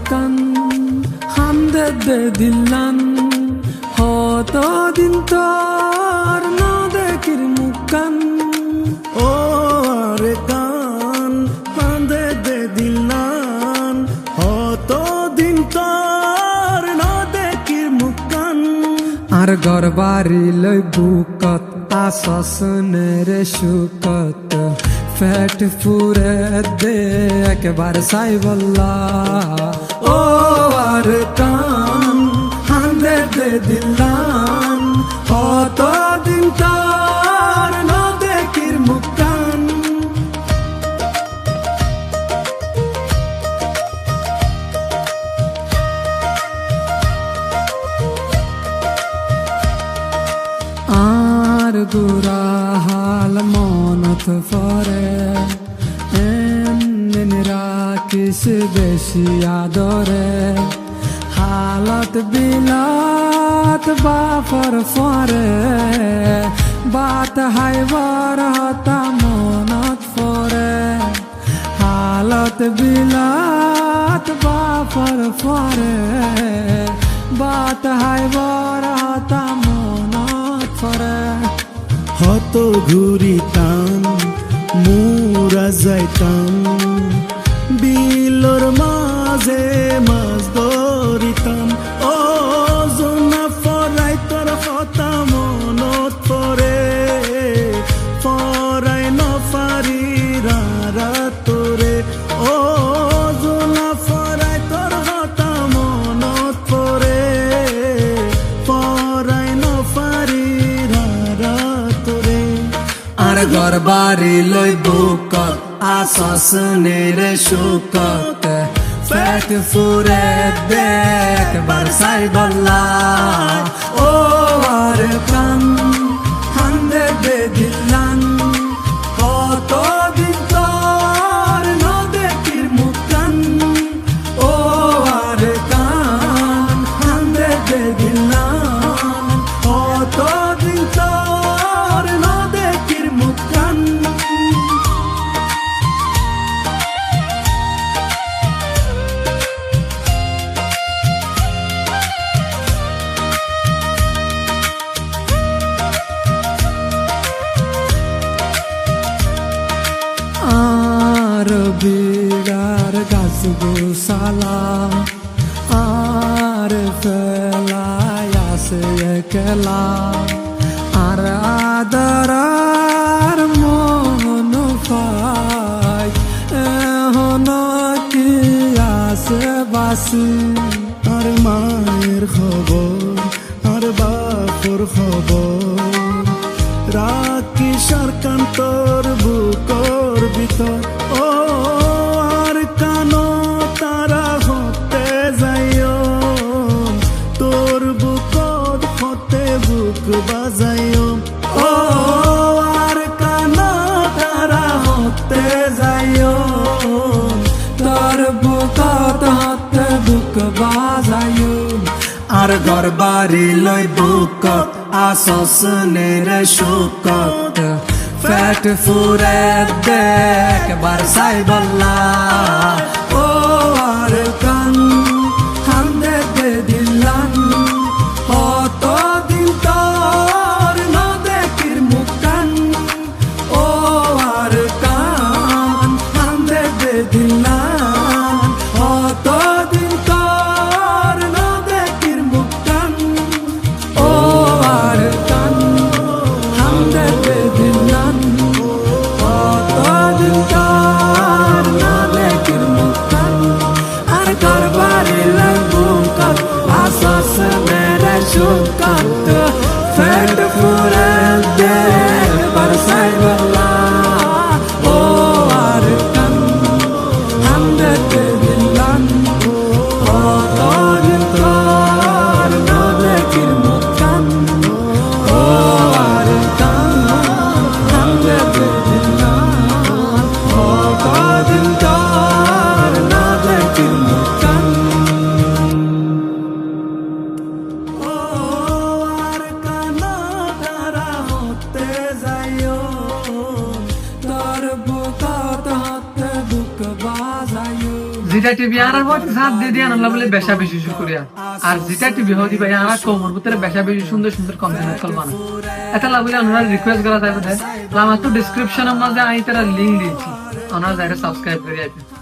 কান হামদে দে দিলান হত দিন তোর না দেখির মুখান ও আরে কান হামদে দে দিলান হত দিন তোর না দেখির মুখান আর ঘর বাড়ি লই বুকত আসনের সুকত ফেট ফুরে দে একবার সাই বল্লা ও আর কান হান্দে দে দিলান কত দিন তার না দেখির মুখান আর গুরা হাল মনত পরে এমন রাখিস বেশি আদরে হালত বিলাত বাফর ফরে বাত হাইবার হতা মনত পরে হালত বিলাত বাফর ফরে বাত হাইবার হতা মনত পরে হত ঘুরিতাম মুরা যাইতাম বিলর মাঝে মাছ ধরিতাম ও জোনা ফরাই তোর কথা মনত পরে ফরাই নফারি রারা তোরে ও জোনা ফরাই তোর কথা মনত পরে ফরাই নফারি রারা তোরে আর ঘর বাড়ি লই বুকত আসনের সুকত ফেট ফুরে দেখ বারসাই বল্লা ও আর কান হান্দে দে দিলান কত দিন তোর না দেখির মুখান ও আর কান হান্দে দে দিলান কত দিন তোর না দেখির মুখান আর বিড়ার গাছ গোসালা আর ফেলাই আসে একলা আর আদরার মন পাই এখন কি আসে বাসি আর মায়ের খবর আর বাপর খবর রাখি সরকার তোর বুকর ভিতর ও আর কানো তারা হতে যাইও তোর বুকর হতে বুক বাজাইও ও আর কানো তারা হতে যাইও তোর বুকত হতে বুক বাজাইও আর ঘর বাড়ি লই বুকত আসনের সুকত ফেট ফুরে দেখ বারসাই বল্লা ও আর কান হান্দে দে দিলান কত দিন তোর না দেখির মুখান ও আর কান হান্দে দে দিলান কত দিন তোর না দেখির মুখান ও আর কান হান্দে দে দিলান কত দিন তোর না দেখির মুখান আর ঘর বাড়ি লই বুকত আসস মেরে সুকত ফেট ফুরে দেখ বারসাই বল্লা ও আর কান হামদে দে দিলান কত দিন তোর না দেখির মুখান ও আর কান হামদে দে দিলান কত দিন তোর না দেখির মুখান ও আর কানো তারা হতে যাইও তোর বুকত হতে বুক বাজাইও যেটা টিভি আর বলতে সাথ দিয়ে দিয়ে আনলা বলে বেশা বেশি করিয়া আর যেটা টিভি হতে ভাই আর কমর ভিতরে বেশা বেশি সুন্দর সুন্দর কন্টেন্ট কল বানা এটা লাগলে আমরা রিকোয়েস্ট করা যাবে আমার তো ডেসক্রিপশনের মধ্যে আমি তারা লিংক দিয়েছি ওনারা যারা সাবস্ক্রাইব করে যাবে